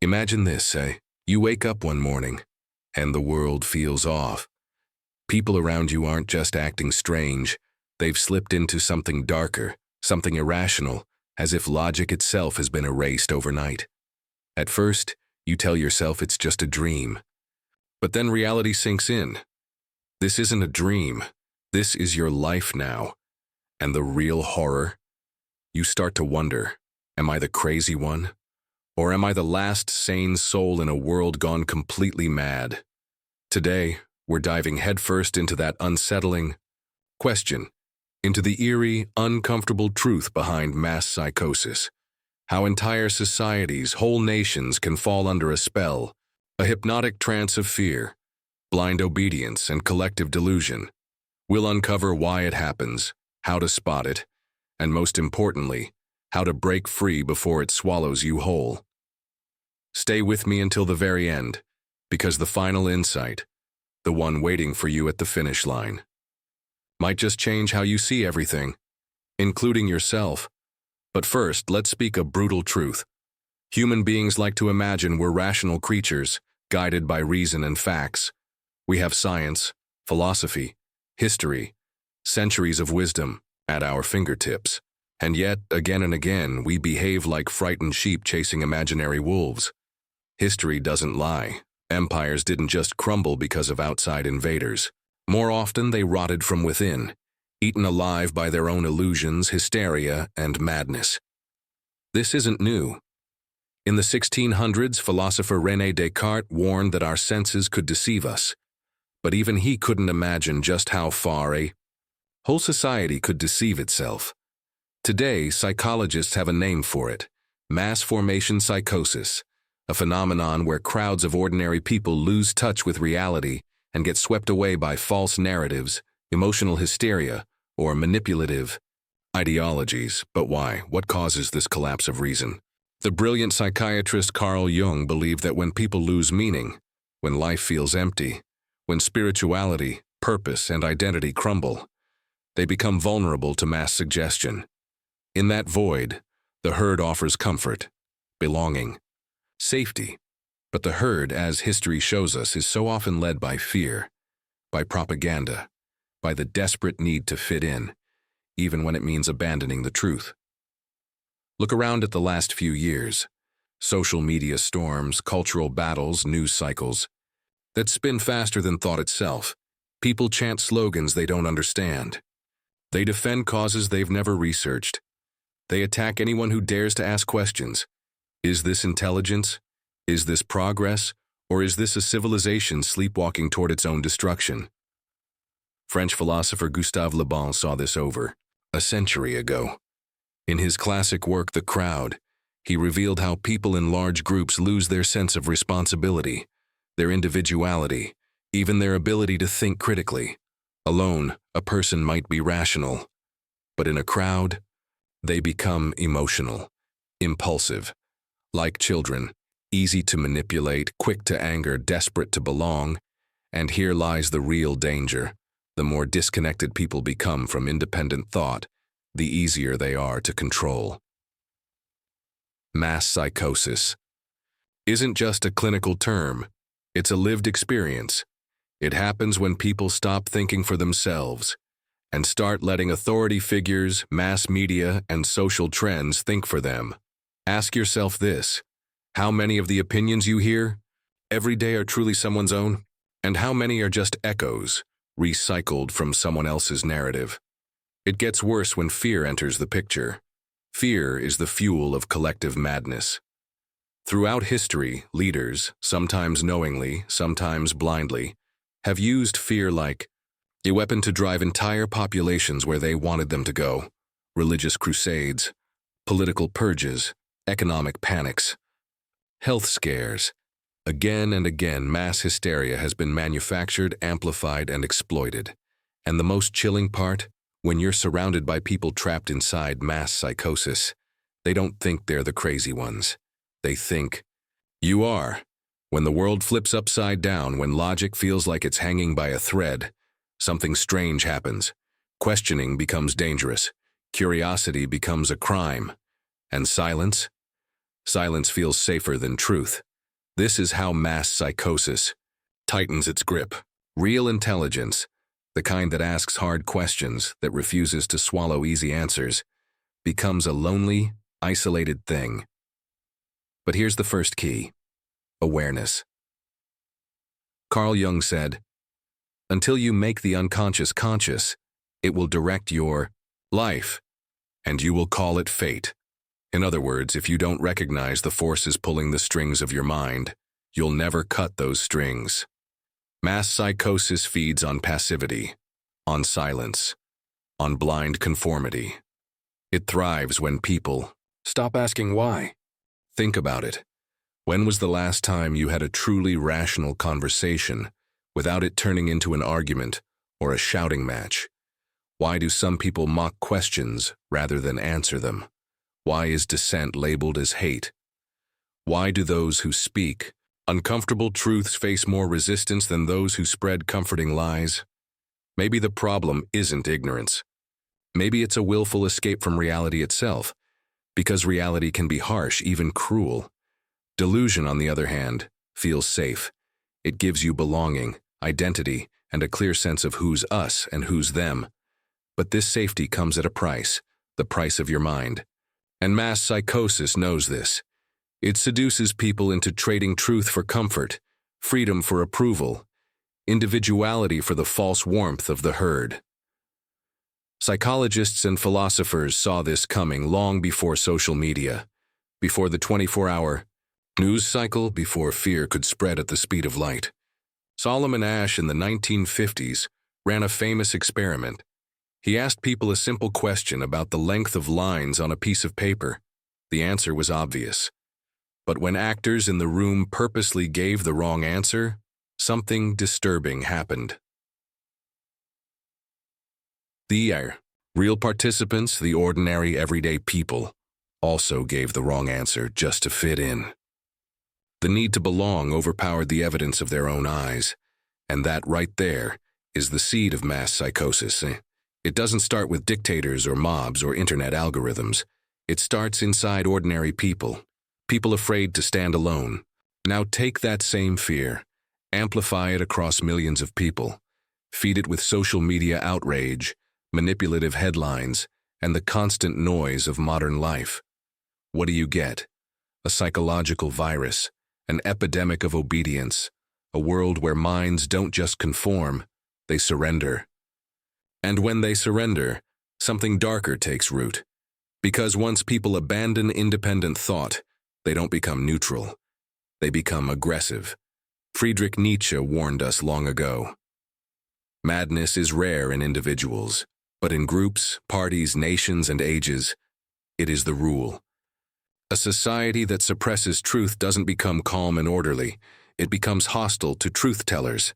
Imagine this, say, you wake up one morning, and the world feels off. People around you aren't just acting strange, they've slipped into something darker, something irrational, as if logic itself has been erased overnight. At first, you tell yourself it's just a dream. But then reality sinks in. This isn't a dream. This is your life now. And the real horror? You start to wonder, am I the crazy one? Or am I the last sane soul in a world gone completely mad? Today, we're diving headfirst into that unsettling question, into the eerie, uncomfortable truth behind mass psychosis. How entire societies, whole nations can fall under a spell, a hypnotic trance of fear, blind obedience, and collective delusion. We'll uncover why it happens, how to spot it, and most importantly, how to break free before it swallows you whole. Stay with me until the very end, because the final insight, the one waiting for you at the finish line, might just change how you see everything, including yourself. But first, let's speak a brutal truth. Human beings like to imagine we're rational creatures, guided by reason and facts. We have science, philosophy, history, centuries of wisdom at our fingertips. And yet, again and again, we behave like frightened sheep chasing imaginary wolves. History doesn't lie. Empires didn't just crumble because of outside invaders. More often, they rotted from within, eaten alive by their own illusions, hysteria, and madness. This isn't new. In the 1600s, philosopher René Descartes warned that our senses could deceive us. But even he couldn't imagine just how far a whole society could deceive itself. Today, psychologists have a name for it: mass formation psychosis, a phenomenon where crowds of ordinary people lose touch with reality and get swept away by false narratives, emotional hysteria, or manipulative ideologies. But why? What causes this collapse of reason? The brilliant psychiatrist Carl Jung believed that when people lose meaning, when life feels empty, when spirituality, purpose, and identity crumble, they become vulnerable to mass suggestion. In that void, the herd offers comfort, belonging, safety. But the herd, as history shows us, is so often led by fear, by propaganda, by the desperate need to fit in, even when it means abandoning the truth. Look around at the last few years. Social media storms, cultural battles, news cycles that spin faster than thought itself. People chant slogans they don't understand. They defend causes they've never researched. They attack anyone who dares to ask questions. Is this intelligence? Is this progress? Or is this a civilization sleepwalking toward its own destruction? French philosopher Gustave Le Bon saw this over a century ago. In his classic work, The Crowd, he revealed how people in large groups lose their sense of responsibility, their individuality, even their ability to think critically. Alone, a person might be rational, but in a crowd, they become emotional, impulsive, like children, easy to manipulate, quick to anger, desperate to belong. And here lies the real danger. The more disconnected people become from independent thought, the easier they are to control. Mass psychosis isn't just a clinical term, it's a lived experience. It happens when people stop thinking for themselves and start letting authority figures, mass media, and social trends think for them. Ask yourself this: how many of the opinions you hear every day are truly someone's own? And how many are just echoes, recycled from someone else's narrative? It gets worse when fear enters the picture. Fear is the fuel of collective madness. Throughout history, leaders, sometimes knowingly, sometimes blindly, have used fear like a weapon to drive entire populations where they wanted them to go. Religious crusades, political purges, economic panics, health scares. Again and again, mass hysteria has been manufactured, amplified, and exploited. And the most chilling part? When you're surrounded by people trapped inside mass psychosis, they don't think they're the crazy ones. They think you are. When the world flips upside down, when logic feels like it's hanging by a thread, something strange happens. Questioning becomes dangerous. Curiosity becomes a crime. And silence? Silence feels safer than truth. This is how mass psychosis tightens its grip. Real intelligence, the kind that asks hard questions, that refuses to swallow easy answers, becomes a lonely, isolated thing. But here's the first key: awareness. Carl Jung said, "Until you make the unconscious conscious, it will direct your life, and you will call it fate." In other words, if you don't recognize the forces pulling the strings of your mind, you'll never cut those strings. Mass psychosis feeds on passivity, on silence, on blind conformity. It thrives when people stop asking why. Think about it. When was the last time you had a truly rational conversation without it turning into an argument or a shouting match? Why do some people mock questions rather than answer them? Why is dissent labeled as hate? Why do those who speak uncomfortable truths face more resistance than those who spread comforting lies? Maybe the problem isn't ignorance. Maybe it's a willful escape from reality itself, because reality can be harsh, even cruel. Delusion, on the other hand, feels safe. It gives you belonging, identity, and a clear sense of who's us and who's them. But this safety comes at a price, the price of your mind. And mass psychosis knows this. It seduces people into trading truth for comfort, freedom for approval, individuality for the false warmth of the herd. Psychologists and philosophers saw this coming long before social media, before the 24-hour news cycle, before fear could spread at the speed of light. Solomon Asch in the 1950s ran a famous experiment. He asked people a simple question about the length of lines on a piece of paper. The answer was obvious. But when actors in the room purposely gave the wrong answer, something disturbing happened. The real participants, the ordinary, everyday people, also gave the wrong answer just to fit in. The need to belong overpowered the evidence of their own eyes, and that right there is the seed of mass psychosis. It doesn't start with dictators or mobs or internet algorithms. It starts inside ordinary people, people afraid to stand alone. Now take that same fear, amplify it across millions of people, feed it with social media outrage, manipulative headlines, and the constant noise of modern life. What do you get? A psychological virus, an epidemic of obedience, a world where minds don't just conform, they surrender. And when they surrender, something darker takes root. Because once people abandon independent thought, they don't become neutral. They become aggressive. Friedrich Nietzsche warned us long ago. Madness is rare in individuals, but in groups, parties, nations, and ages, it is the rule. A society that suppresses truth doesn't become calm and orderly. It becomes hostile to truth-tellers.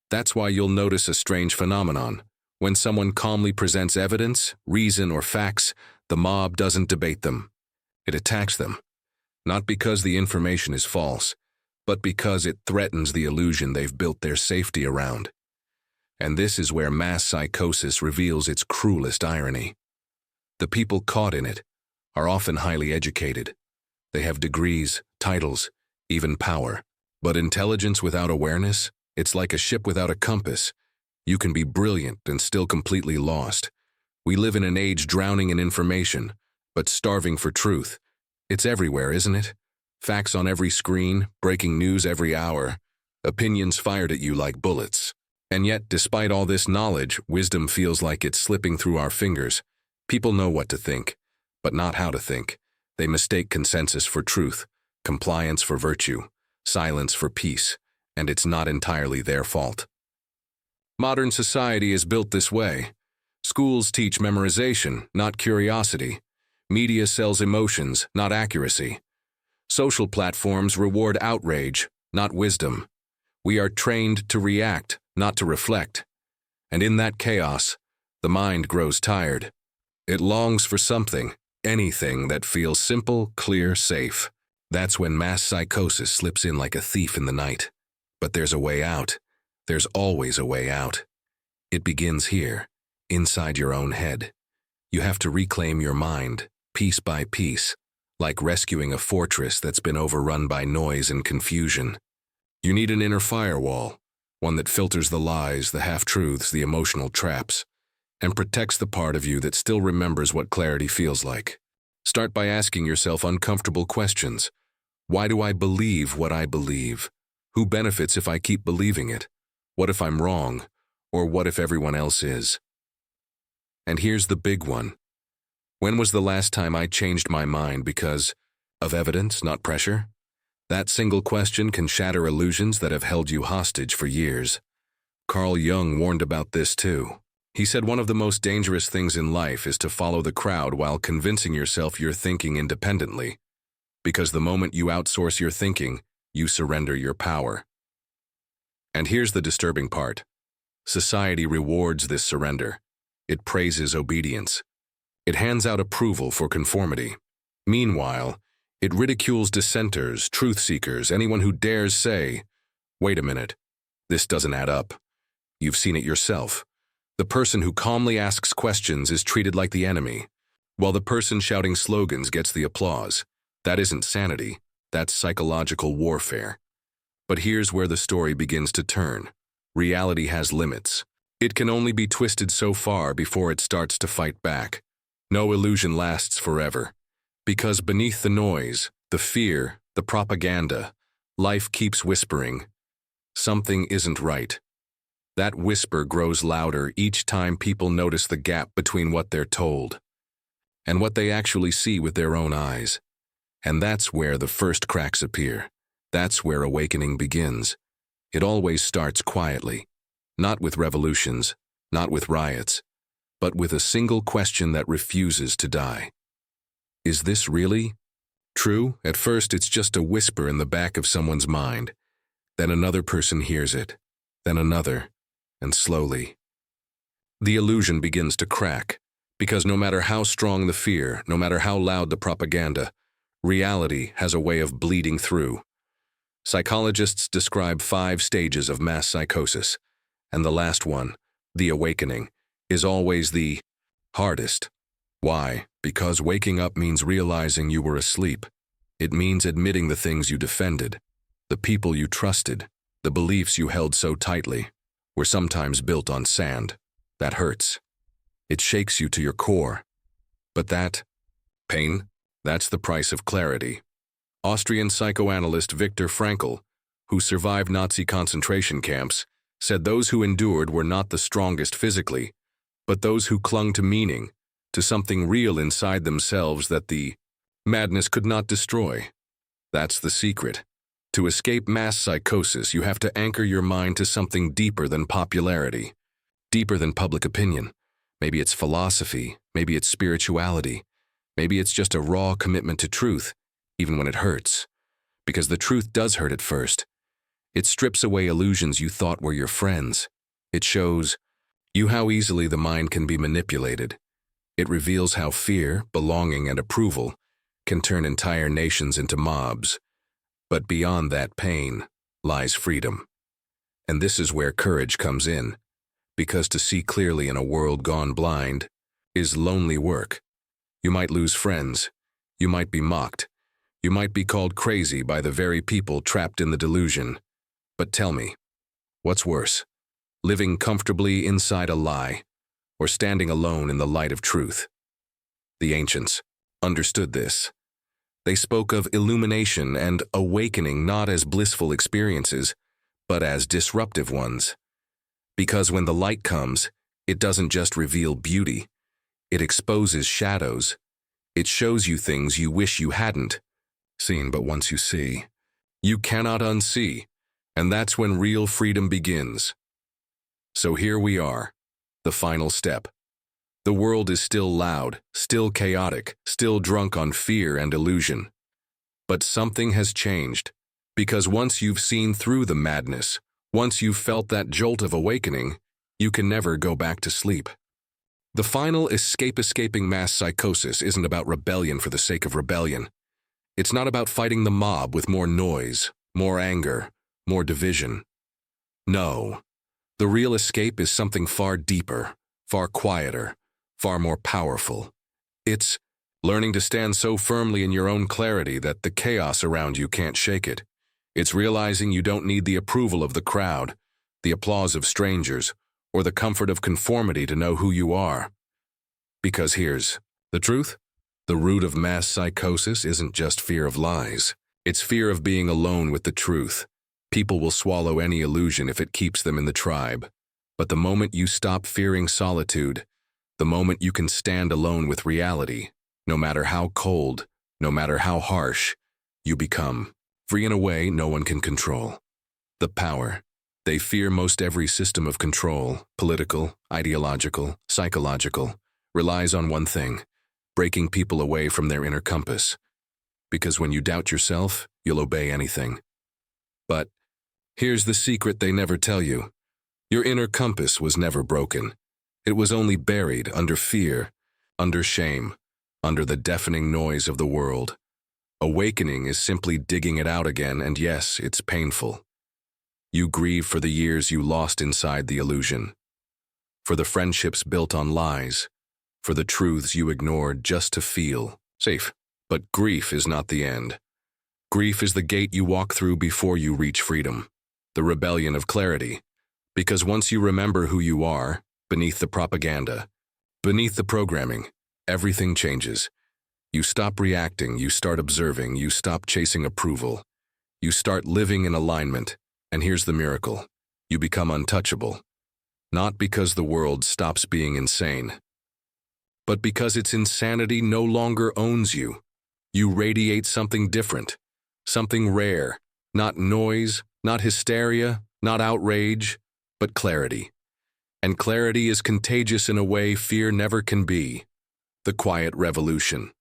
That's why you'll notice a strange phenomenon. When someone calmly presents evidence, reason, or facts, the mob doesn't debate them. It attacks them. Not because the information is false, but because it threatens the illusion they've built their safety around. And this is where mass psychosis reveals its cruelest irony. The people caught in it are often highly educated. They have degrees, titles, even power. But intelligence without awareness, it's like a ship without a compass. You can be brilliant and still completely lost. We live in an age drowning in information, but starving for truth. It's everywhere, isn't it? Facts on every screen, breaking news every hour, opinions fired at you like bullets. And yet, despite all this knowledge, wisdom feels like it's slipping through our fingers. People know what to think, but not how to think. They mistake consensus for truth, compliance for virtue, silence for peace, and it's not entirely their fault. Modern society is built this way. Schools teach memorization, not curiosity. Media sells emotions, not accuracy. Social platforms reward outrage, not wisdom. We are trained to react, not to reflect. And in that chaos, the mind grows tired. It longs for something, anything that feels simple, clear, safe. That's when mass psychosis slips in like a thief in the night. But there's a way out. There's always a way out. It begins here, inside your own head. You have to reclaim your mind, piece by piece, like rescuing a fortress that's been overrun by noise and confusion. You need an inner firewall, one that filters the lies, the half-truths, the emotional traps, and protects the part of you that still remembers what clarity feels like. Start by asking yourself uncomfortable questions. Why do I believe what I believe? Who benefits if I keep believing it? What if I'm wrong? Or what if everyone else is? And here's the big one. When was the last time I changed my mind because of evidence, not pressure? That single question can shatter illusions that have held you hostage for years. Carl Jung warned about this too. He said one of the most dangerous things in life is to follow the crowd while convincing yourself you're thinking independently. Because the moment you outsource your thinking, you surrender your power. And here's the disturbing part. Society rewards this surrender. It praises obedience. It hands out approval for conformity. Meanwhile, it ridicules dissenters, truth-seekers, anyone who dares say, "Wait a minute, this doesn't add up." You've seen it yourself. The person who calmly asks questions is treated like the enemy, while the person shouting slogans gets the applause. That isn't sanity, that's psychological warfare. But here's where the story begins to turn. Reality has limits. It can only be twisted so far before it starts to fight back. No illusion lasts forever. Because beneath the noise, the fear, the propaganda, life keeps whispering, something isn't right. That whisper grows louder each time people notice the gap between what they're told and what they actually see with their own eyes. And that's where the first cracks appear. That's where awakening begins. It always starts quietly, not with revolutions, not with riots, but with a single question that refuses to die. Is this really true? At first, it's just a whisper in the back of someone's mind. Then another person hears it, then another, and slowly. The illusion begins to crack, because no matter how strong the fear, no matter how loud the propaganda, reality has a way of bleeding through. Psychologists describe 5 stages of mass psychosis, and the last one, the awakening, is always the hardest. Why? Because waking up means realizing you were asleep. It means admitting the things you defended, the people you trusted, the beliefs you held so tightly, were sometimes built on sand. That hurts. It shakes you to your core. But that pain, that's the price of clarity. Austrian psychoanalyst Viktor Frankl, who survived Nazi concentration camps, said those who endured were not the strongest physically, but those who clung to meaning, to something real inside themselves that the madness could not destroy. That's the secret. To escape mass psychosis, you have to anchor your mind to something deeper than popularity, deeper than public opinion. Maybe it's philosophy, maybe it's spirituality, maybe it's just a raw commitment to truth, even when it hurts. Because the truth does hurt at first. It strips away illusions you thought were your friends. It shows you how easily the mind can be manipulated. It reveals how fear, belonging, and approval can turn entire nations into mobs. But beyond that pain lies freedom. And this is where courage comes in, because to see clearly in a world gone blind is lonely work. You might lose friends, you might be mocked, you might be called crazy by the very people trapped in the delusion. But tell me, what's worse, living comfortably inside a lie, or standing alone in the light of truth? The ancients understood this. They spoke of illumination and awakening not as blissful experiences, but as disruptive ones. Because when the light comes, it doesn't just reveal beauty. It exposes shadows. It shows you things you wish you hadn't seen, but once you see, you cannot unsee. And that's when real freedom begins. So here we are, the final step. The world is still loud, still chaotic, still drunk on fear and illusion. But something has changed, because once you've seen through the madness, once you've felt that jolt of awakening, you can never go back to sleep. The final escaping mass psychosis isn't about rebellion for the sake of rebellion. It's not about fighting the mob with more noise, more anger, more division. No, the real escape is something far deeper, far quieter, far more powerful. It's Learning to stand so firmly in your own clarity that the chaos around you can't shake it. It's realizing you don't need the approval of the crowd, the applause of strangers, or the comfort of conformity to know who you are. Because here's the truth. The root of mass psychosis isn't just fear of lies. It's fear of being alone with the truth. People will swallow any illusion if it keeps them in the tribe. But the moment you stop fearing solitude, the moment you can stand alone with reality, no matter how cold, no matter how harsh, you become free in a way no one can control. The power. They fear most every system of control, political, ideological, psychological, relies on one thing: breaking people away from their inner compass. Because when you doubt yourself, you'll obey anything. But here's the secret they never tell you. Your inner compass was never broken. It was only buried under fear, under shame, under the deafening noise of the world. Awakening is simply digging it out again, and yes, it's painful. You grieve for the years you lost inside the illusion, for the friendships built on lies, for the truths you ignored just to feel safe. But grief is not the end. Grief is the gate you walk through before you reach freedom, the rebellion of clarity. Because once you remember who you are, beneath the propaganda, beneath the programming, everything changes. You stop reacting, you start observing, you stop chasing approval. You start living in alignment, and here's the miracle. You become untouchable. Not because the world stops being insane, but because its insanity no longer owns you. You radiate something different, something rare, not noise, not hysteria, not outrage, but clarity. And clarity is contagious in a way fear never can be. The quiet revolution.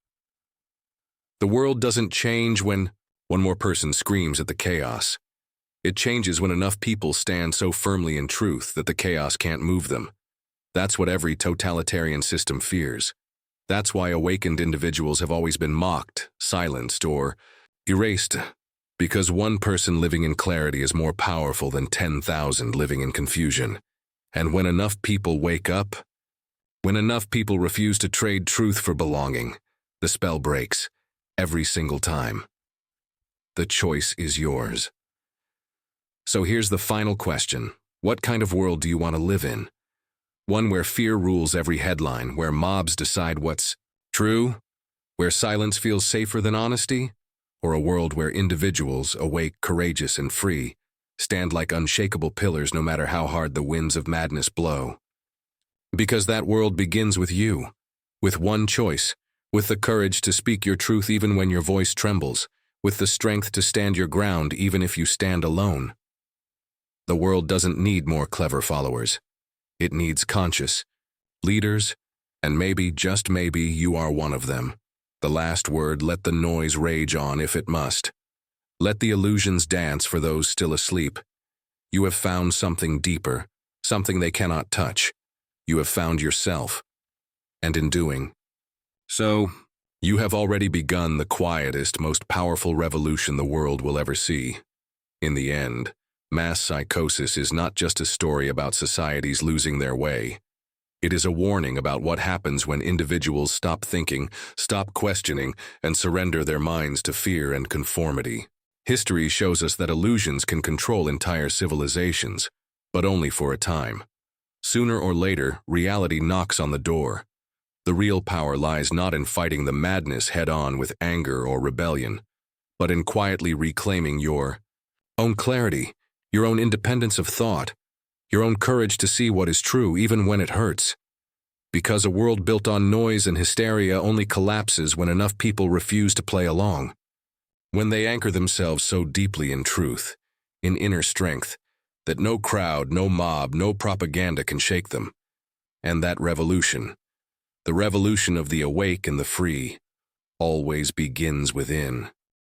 The world doesn't change when one more person screams at the chaos. It changes when enough people stand so firmly in truth that the chaos can't move them. That's what every totalitarian system fears. That's why awakened individuals have always been mocked, silenced, or erased. Because one person living in clarity is more powerful than 10,000 living in confusion. And when enough people wake up, when enough people refuse to trade truth for belonging, the spell breaks, every single time. The choice is yours. So here's the final question. What kind of world do you want to live in? One where fear rules every headline, where mobs decide what's true, where silence feels safer than honesty? Or a world where individuals, awake, courageous, and free, stand like unshakable pillars no matter how hard the winds of madness blow? Because that world begins with you, with one choice, with the courage to speak your truth even when your voice trembles, with the strength to stand your ground even if you stand alone. The world doesn't need more clever followers. It needs conscious leaders, and maybe, just maybe, you are one of them. The last word, let the noise rage on if it must. Let the illusions dance for those still asleep. You have found something deeper, something they cannot touch. You have found yourself, and in doing so, you have already begun the quietest, most powerful revolution the world will ever see. In the end, mass psychosis is not just a story about societies losing their way. It is a warning about what happens when individuals stop thinking, stop questioning, and surrender their minds to fear and conformity. History shows us that illusions can control entire civilizations, but only for a time. Sooner or later, reality knocks on the door. The real power lies not in fighting the madness head-on with anger or rebellion, but in quietly reclaiming your own clarity, your own independence of thought, your own courage to see what is true even when it hurts. Because a world built on noise and hysteria only collapses when enough people refuse to play along. When they anchor themselves so deeply in truth, in inner strength, that no crowd, no mob, no propaganda can shake them. And that revolution, the revolution of the awake and the free, always begins within.